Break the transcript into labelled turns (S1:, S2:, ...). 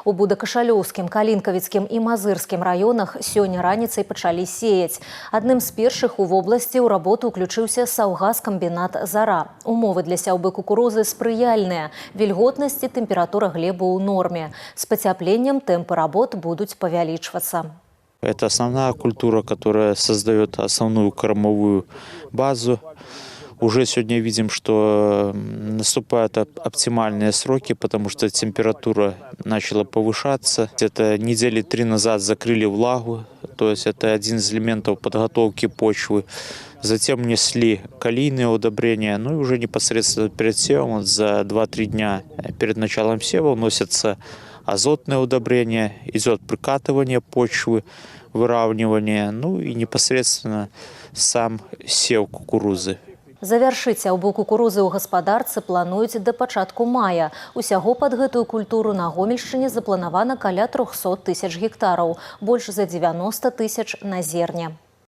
S1: У Будакашалёўскім, Калінкавіцкім і Мазырскім раёнах сёння раніцай пачалі сеяць. Адным з першых у вобласці ў работу ўключыўся саўгаскамбінат «Зара». Умовы для сяўбы кукурузы спрыяльныя. Вільготнасць і тэмпература глебы ў норме. З пацяпленнем тэмпы работ будуць павялічвацца.
S2: Это основная культура, которая создает основную кормовую базу. Уже сегодня видим, что наступают оптимальные сроки, потому что температура начала повышаться. Где-то недели 3 назад закрыли влагу, то есть это один из элементов подготовки почвы. Затем внесли калийные удобрения, ну и уже непосредственно перед севом, за 2-3 дня перед началом сева вносятся азотные удобрения, идет прикатывание почвы, выравнивание, ну и непосредственно сам сев кукурузы.
S1: Завяршыць сяўбу кукурузы ў гаспадарцы плануюць да пачатку мая. Усяго пад гэтую культуру на Гомельшчыне запланавана каля 300 000 гектараў, больш за 90 000 на зерне.